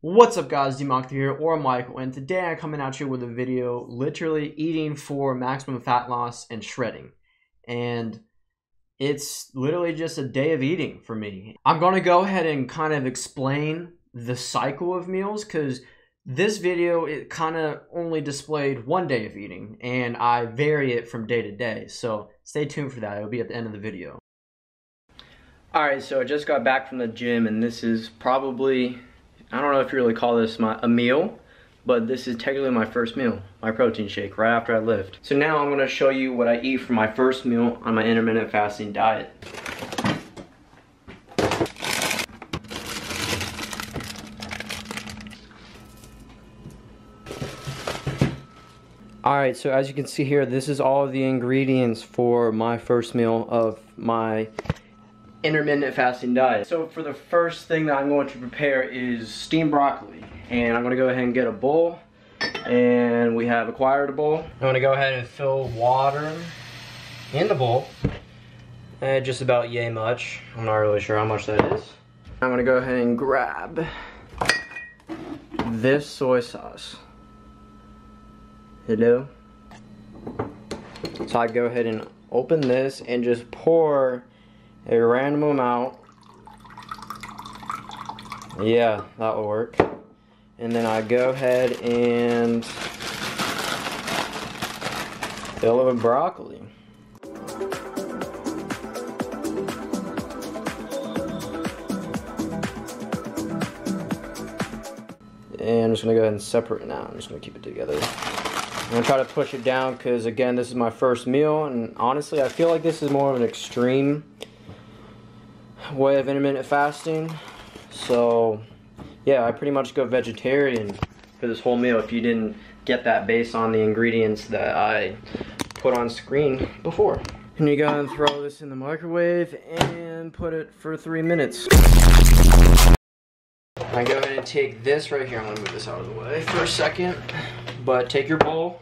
What's up guys, D-Monk here, or Michael, and today I'm coming at you with a video literally eating for maximum fat loss and shredding. And it's literally just a day of eating for me. I'm going to go ahead and kind of explain the cycle of meals because this video, it kind of only displayed one day of eating and I vary it from day to day. So stay tuned for that, it'll be at the end of the video. Alright, so I just got back from the gym and this is probably, I don't know if you really call this a meal, but this is technically my first meal, my protein shake, right after I lift. So now I'm gonna show you what I eat for my first meal on my intermittent fasting diet. Alright, so as you can see here, this is all of the ingredients for my first meal of my intermittent fasting diet. So for the first thing that I'm going to prepare is steamed broccoli, and I'm going to go ahead and get a bowl, and we have acquired a bowl. I'm going to go ahead and fill water in the bowl, and just about yay much. I'm not really sure how much that is. I'm going to go ahead and grab this soy sauce. Hello. So I go ahead and open this and just pour a random amount. Yeah, that will work. And then I go ahead and fill it with broccoli. And I'm just gonna go ahead and separate it now. I'm just gonna keep it together. I'm gonna try to push it down because, again, this is my first meal, and honestly I feel like this is more of an extreme way of intermittent fasting. So yeah, I pretty much go vegetarian for this whole meal if you didn't get that based on the ingredients that I put on screen before. And you go and throw this in the microwave and put it for 3 minutes. I go ahead and take this right here. I'm gonna move this out of the way for a second, but take your bowl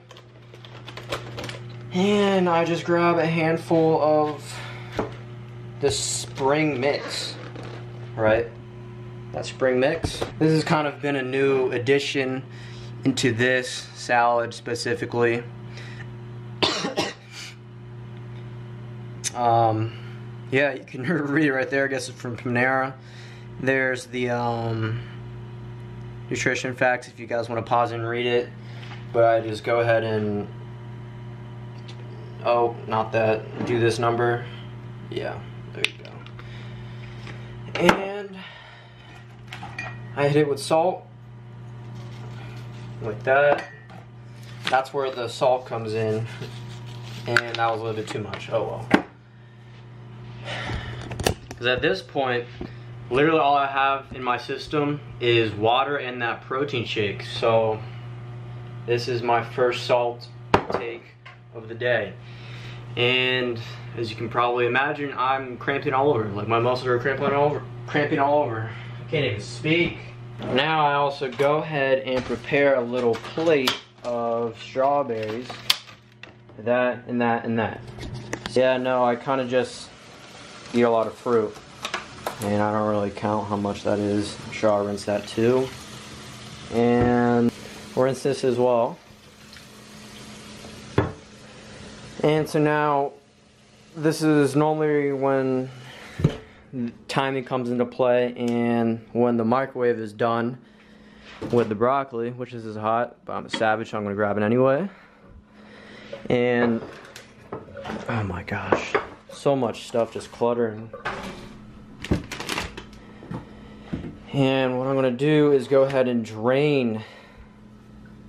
and I just grab a handful of the spring mix, right? That spring mix. This has kind of been a new addition into this salad specifically. Yeah, you can read it right there. I guess it's from Panera. There's the nutrition facts if you guys want to pause and read it. But I just go ahead and, oh, not that, do this number. Yeah. There you go. And I hit it with salt, like that. That's where the salt comes in, and that was a little bit too much. Oh well. Because at this point, literally all I have in my system is water and that protein shake. So this is my first salt take of the day. And as you can probably imagine, I'm cramping all over. Like, my muscles are cramping all over. I can't even speak. Now I also go ahead and prepare a little plate of strawberries. That and that and that. Yeah, no, I kind of just eat a lot of fruit. And I don't really count how much that is. I'm sure I'll rinse that too. And rinse this as well. And so now, this is normally when timing comes into play and when the microwave is done with the broccoli, which is hot, but I'm a savage, so I'm gonna grab it anyway. And, oh my gosh, so much stuff just cluttering. And what I'm gonna do is go ahead and drain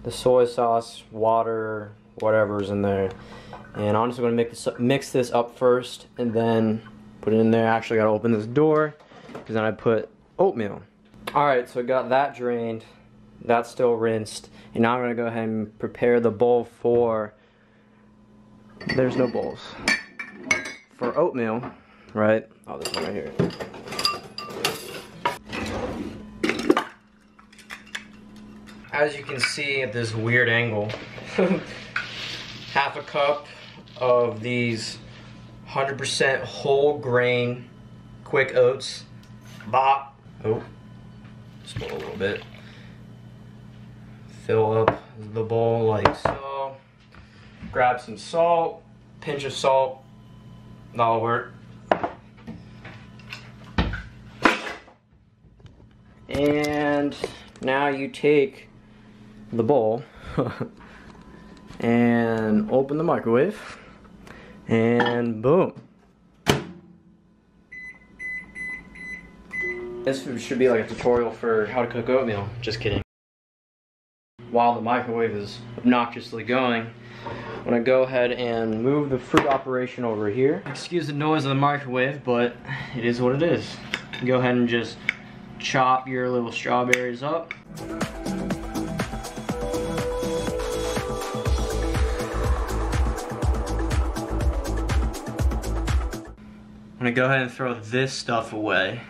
the soy sauce, water, whatever's in there. And I'm just going to mix this up first and then put it in there. Actually, got to open this door because then I put oatmeal. Alright, so I got that drained. That's still rinsed. And now I'm going to go ahead and prepare the bowl for, there's no bowls, for oatmeal, right? Oh, this one right here. As you can see at this weird angle, half a cup of these 100% whole grain quick oats. Bop. Oh, spill a little bit. Fill up the bowl like so. Grab some salt, pinch of salt, that'll work. And now you take the bowl and open the microwave, and boom. This should be like a tutorial for how to cook oatmeal. Just kidding. While the microwave is obnoxiously going, I'm gonna go ahead and move the fruit operation over here. Excuse the noise of the microwave, but it is what it is. Go ahead and just chop your little strawberries up. I'm gonna go ahead and throw this stuff away.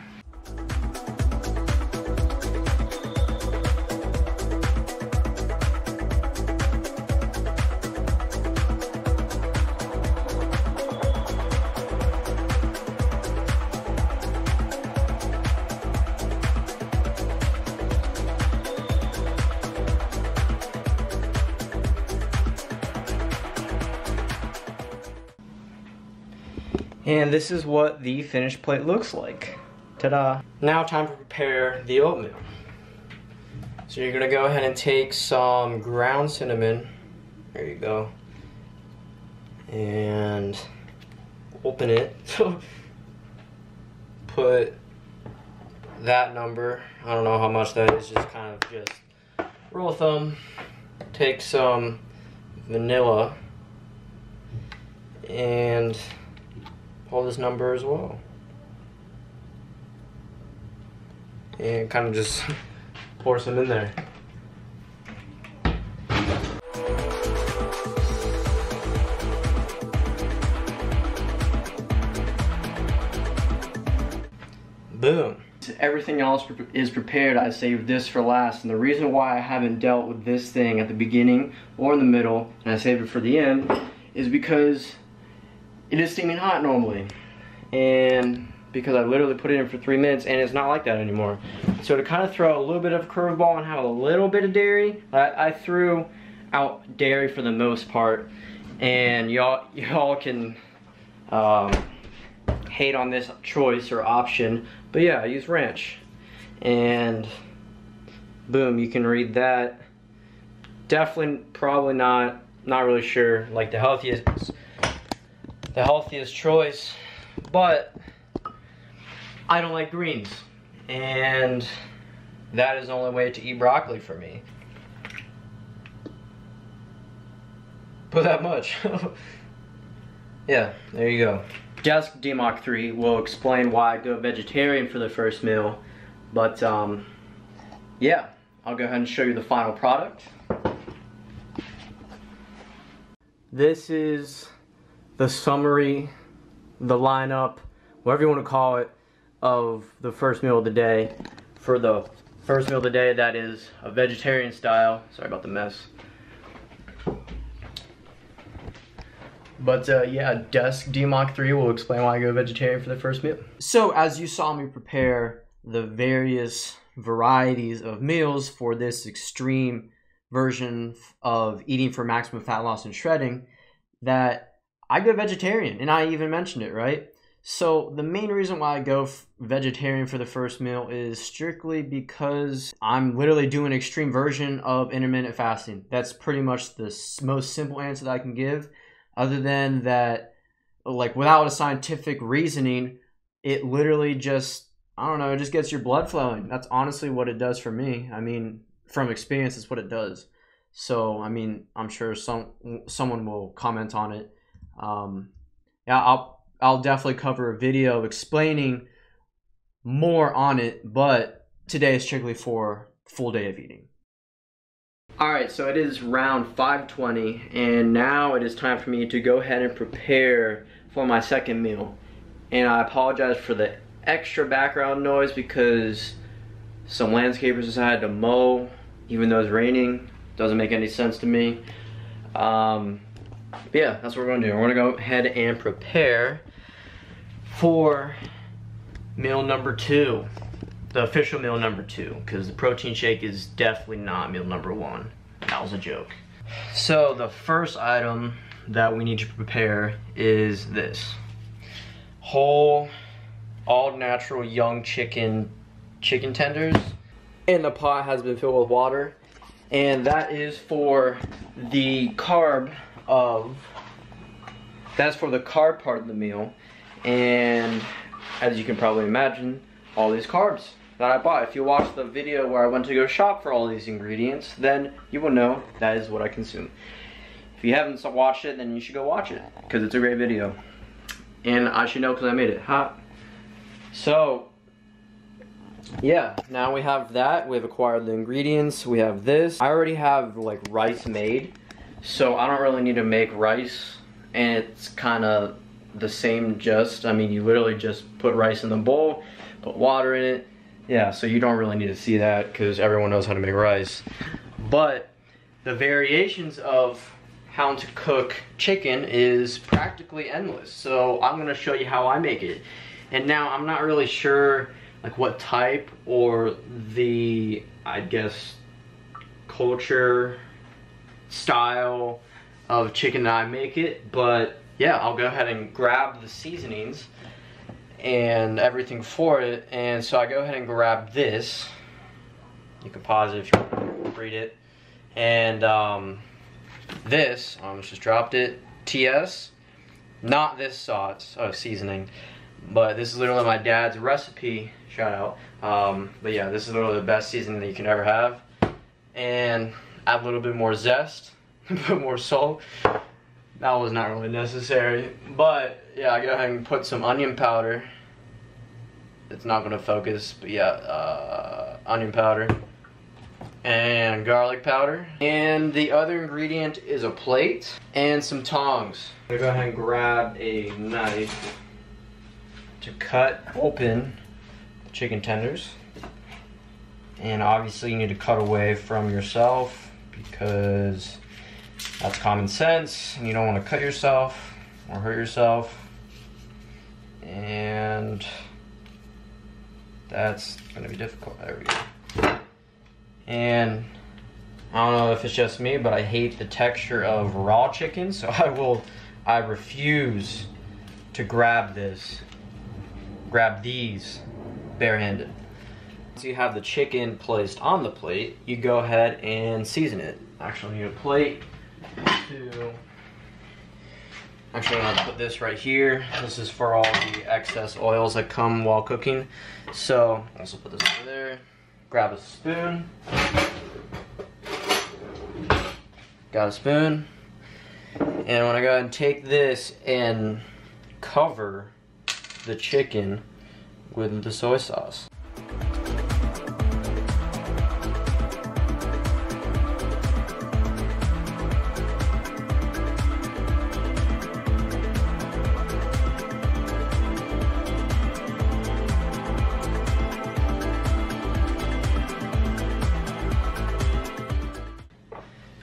And this is what the finished plate looks like. Ta-da! Now time to prepare the oatmeal. So you're gonna go ahead and take some ground cinnamon. There you go. And open it. Put that number. I don't know how much that is, just kind of just rule of thumb. Take some vanilla and all this number as well, and kind of just pour some in there. Boom. Everything else is prepared. I saved this for last, and the reason why I haven't dealt with this thing at the beginning or in the middle and I saved it for the end is because it is steaming hot normally, and because I literally put it in for 3 minutes, and it's not like that anymore. So to kind of throw a little bit of a curveball and have a little bit of dairy, I threw out dairy for the most part, and y'all can hate on this choice or option, but yeah, I use ranch, and boom, you can read that. Definitely, probably not really sure, like the healthiest choice, but I don't like greens, and that is the only way to eat broccoli for me. Put that much. Yeah, there you go. Desk DMOC 3 will explain why I go vegetarian for the first meal, but yeah, I'll go ahead and show you the final product. This is the summary, the lineup, whatever you want to call it, of the first meal of the day. For the first meal of the day, that is a vegetarian style. Sorry about the mess. But yeah, Desk DMOC 3 will explain why I go vegetarian for the first meal. So as you saw me prepare the various varieties of meals for this extreme version of eating for maximum fat loss and shredding, that I go vegetarian, and I even mentioned it, right? So the main reason why I go vegetarian for the first meal is strictly because I'm literally doing an extreme version of intermittent fasting. That's pretty much the most simple answer that I can give, other than that, like, without a scientific reasoning, it literally just, I don't know, it just gets your blood flowing. That's honestly what it does for me. I mean, from experience, it's what it does. So, I mean, I'm sure someone will comment on it. Yeah, I'll definitely cover a video explaining more on it, but today is strictly for full day of eating. Alright, so it is around 5:20, and now it is time for me to go ahead and prepare for my second meal. And I apologize for the extra background noise because some landscapers decided to mow even though it's raining. Doesn't make any sense to me. But yeah, that's what we're gonna do. We're gonna go ahead and prepare for meal number 2, the official meal number 2, because the protein shake is definitely not meal number 1. was a joke. So the first item that we need to prepare is this. Whole, all natural young chicken tenders. And the pot has been filled with water. And that is for the carb part of the meal. And as you can probably imagine, all these carbs that I bought. If you watch the video where I went to go shop for all these ingredients, then you will know that is what I consume. If you haven't watched it, then you should go watch it, because it's a great video. And I should know because I made it. So, yeah, now we have that. We've acquired the ingredients. We have this. I already have like rice made, so I don't really need to make rice. And it's kind of the same gist. I mean, you literally just put rice in the bowl, put water in it. Yeah, so you don't really need to see that because everyone knows how to make rice. But the variations of how to cook chicken is practically endless. So I'm gonna show you how I make it. And now I'm not really sure like what type or the, I guess, culture, style of chicken that I make it, but yeah, I'll go ahead and grab the seasonings and everything for it. And so I go ahead and grab this. You can pause it if you want to read it. And this, I almost just dropped it, TS, not this sauce, seasoning, but this is literally my dad's recipe, shout out. But yeah, this is literally the best seasoning that you can ever have. And add a little bit more zest, a bit more salt. That was not really necessary, but yeah, I go ahead and put some onion powder. It's not gonna focus, but yeah, onion powder and garlic powder. And the other ingredient is a plate and some tongs. I'm gonna go ahead and grab a knife to cut open chicken tenders. And obviously you need to cut away from yourself because that's common sense, and you don't want to cut yourself or hurt yourself. And that's gonna be difficult. There we go. And I don't know if it's just me, but I hate the texture of raw chicken, so I refuse to grab these barehanded. Once you have the chicken placed on the plate, you go ahead and season it. Actually, you need a plate to, actually I'm gonna put this right here. This is for all the excess oils that come while cooking. So, also put this over there. Grab a spoon. Got a spoon. And when I go ahead and take this and cover the chicken with the soy sauce.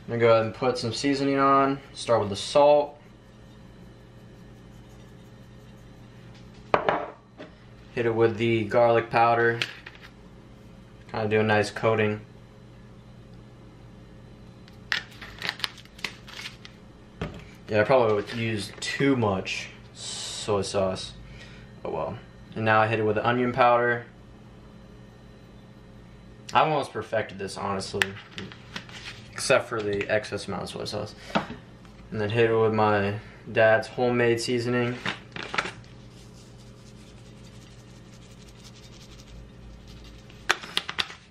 I'm gonna go ahead and put some seasoning on. Start with the salt. Hit it with the garlic powder. Kind of do a nice coating. Yeah, I probably would use too much soy sauce. Oh well. And now I hit it with the onion powder. I almost perfected this, honestly. Except for the excess amount of soy sauce. And then hit it with my dad's homemade seasoning.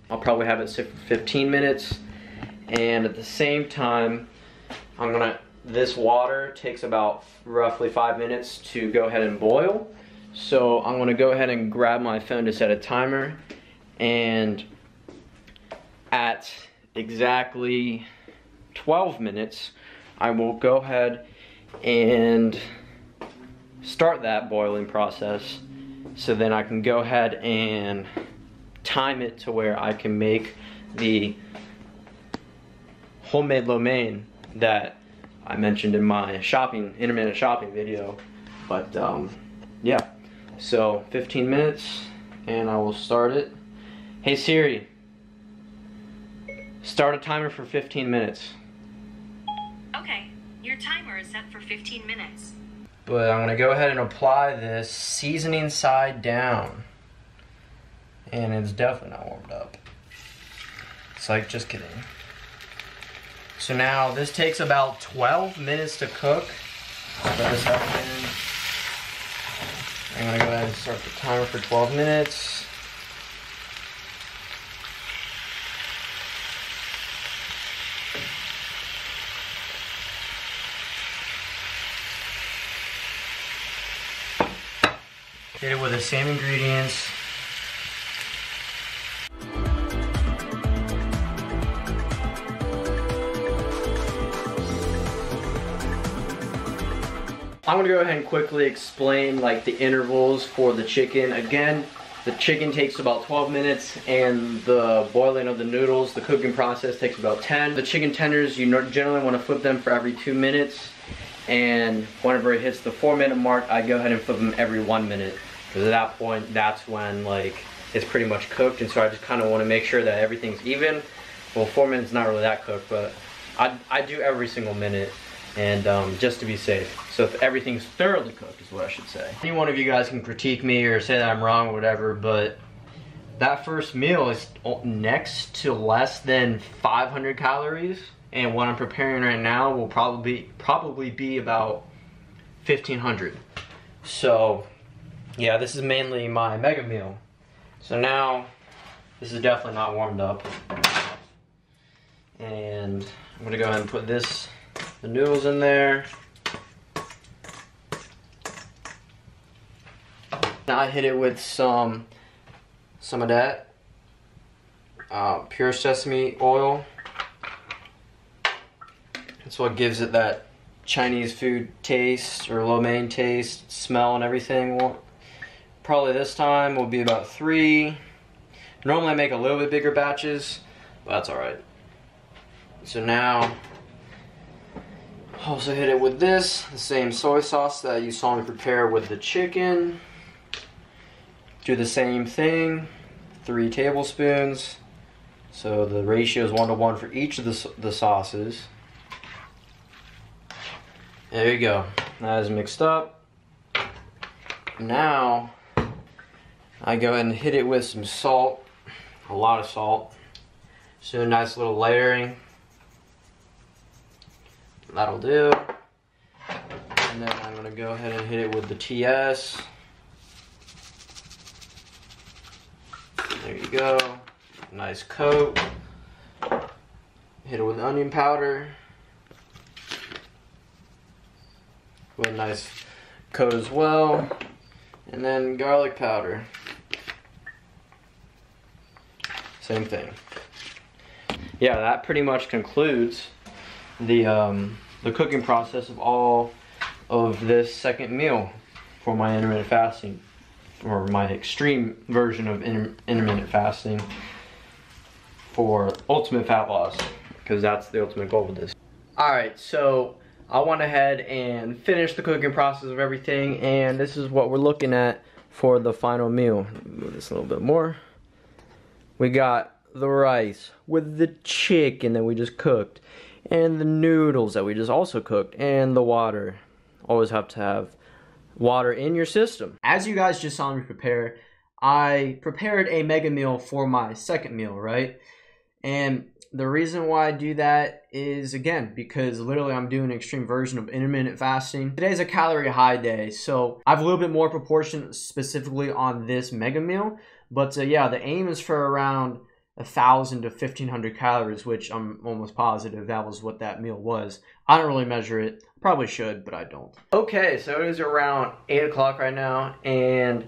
I'll probably have it sit for 15 minutes. And at the same time, this water takes about roughly 5 minutes to go ahead and boil. So I'm gonna go ahead and grab my phone to set a timer. And at exactly 12 minutes, I will go ahead and start that boiling process, so then I can go ahead and time it to where I can make the homemade lo mein that I mentioned in my intermittent shopping video. But yeah, so 15 minutes and I will start it. Hey Siri, Start a timer for 15 minutes. Okay, your timer is set for 15 minutes. But I'm gonna go ahead and apply this seasoning side down. And it's definitely not warmed up. It's like, just kidding. So now this takes about 12 minutes to cook. Put this up in. I'm gonna go ahead and start the timer for 12 minutes. Hit it with the same ingredients. I'm gonna go ahead and quickly explain like the intervals for the chicken. Again, the chicken takes about 12 minutes and the boiling of the noodles, the cooking process, takes about 10. The chicken tenders, you generally want to flip them for every 2 minutes. And whenever it hits the 4-minute mark, I go ahead and flip them every 1 minute. Because at that point, that's when like it's pretty much cooked. And so I just kind of want to make sure that everything's even. Well, 4 minutes is not really that cooked, but I do every single minute. And just to be safe. So if everything's thoroughly cooked is what I should say. Any one of you guys can critique me or say that I'm wrong or whatever, but that first meal is next to less than 500 calories. And what I'm preparing right now will probably be about 1,500. So yeah, this is mainly my mega meal. So now, this is definitely not warmed up. And I'm gonna go ahead and put the noodles in there. Now I hit it with some of that pure sesame oil. That's what gives it that Chinese food taste or lo mein taste, smell and everything. Well, probably this time will be about 3. Normally I make a little bit bigger batches, but that's alright. So now also hit it with the same soy sauce that you saw me prepare with the chicken. Do the same thing, 3 tablespoons. So the ratio is 1-to-1 for each of the sauces. There you go, that is mixed up. Now, I go ahead and hit it with some salt, a lot of salt. So a nice little layering. That'll do. And then I'm gonna go ahead and hit it with the TS. There you go. Nice coat. Hit it with onion powder. With a nice coat as well. And then garlic powder. Same thing. Yeah, that pretty much concludes the cooking process of all of this second meal for my intermittent fasting, or my extreme version of intermittent fasting for ultimate fat loss, because that's the ultimate goal of this. Alright, so I went ahead and finished the cooking process of everything, and this is what we're looking at for the final meal. Move this a little bit more. We got the rice with the chicken that we just cooked, and the noodles that we just also cooked, and the water. Always have to have water in your system. As you guys just saw me prepare, I prepared a mega meal for my second meal, right? And the reason why I do that is, again, because literally I'm doing an extreme version of intermittent fasting. Today's a calorie high day, so I have a little bit more proportion specifically on this mega meal. But yeah, the aim is for around 1,000 to 1,500 calories, which I'm almost positive that was what that meal was. I don't really measure it. Probably should, but I don't. Okay, so it is around 8 o'clock right now, and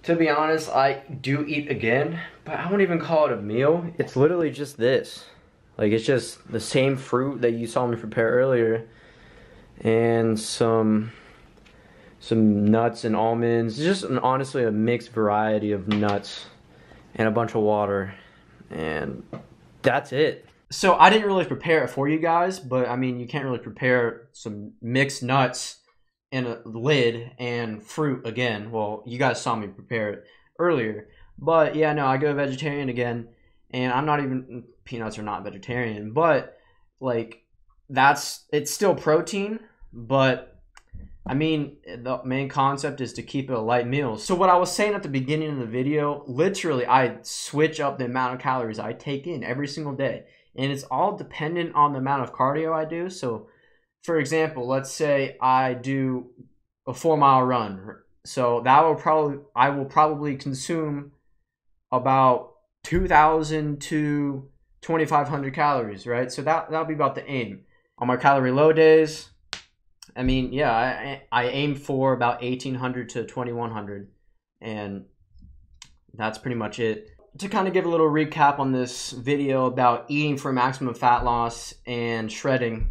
to be honest, I do eat again, but I won't even call it a meal. It's literally just this. Like, it's just the same fruit that you saw me prepare earlier, and some nuts and almonds. Just honestly a mixed variety of nuts and a bunch of water. And that's it. So I didn't really prepare it for you guys, but I mean, you can't really prepare some mixed nuts in a lid and fruit again. Well, you guys saw me prepare it earlier. But yeah, no, I go vegetarian again. and I'm not even, peanuts are not vegetarian, but like it's still protein, but I mean, the main concept is to keep it a light meal. So what I was saying at the beginning of the video, literally I switch up the amount of calories I take in every single day. And it's all dependent on the amount of cardio I do. So for example, let's say I do a 4-mile run. So I will probably consume about 2,000 to 2,500 calories, right? So that'll be about the aim. On my calorie low days, I mean, yeah, I aim for about 1,800 to 2,100, and that's pretty much it. To kind of give a little recap on this video about eating for maximum fat loss and shredding,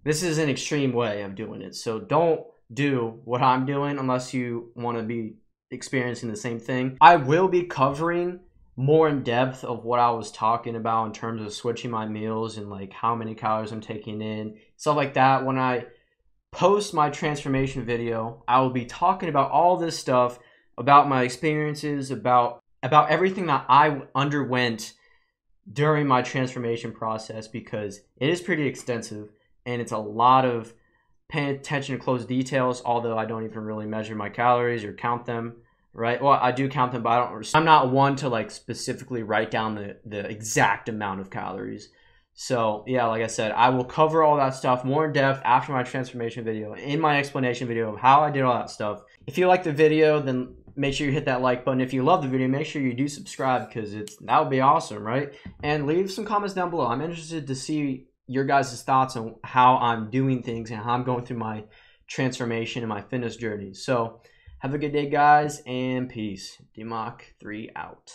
this is an extreme way of doing it. So don't do what I'm doing unless you want to be experiencing the same thing. I will be covering more in depth of what I was talking about in terms of switching my meals and like how many calories I'm taking in, stuff like that. When I post my transformation video, I will be talking about all this stuff, about my experiences, about everything that I underwent during my transformation process, because it is pretty extensive and it's a lot of paying attention to close details, although I don't even really measure my calories or count them, right? Well, I do count them, but I'm not one to like specifically write down the exact amount of calories. So yeah, like I said, I will cover all that stuff more in depth after my transformation video, in my explanation video of how I did all that stuff. If you like the video, then make sure you hit that like button. If you love the video, make sure you do subscribe, because that would be awesome, right? And leave some comments down below. I'm interested to see your guys' thoughts on how I'm doing things and how I'm going through my transformation and my fitness journey. So have a good day, guys, and peace. DMOC3 out.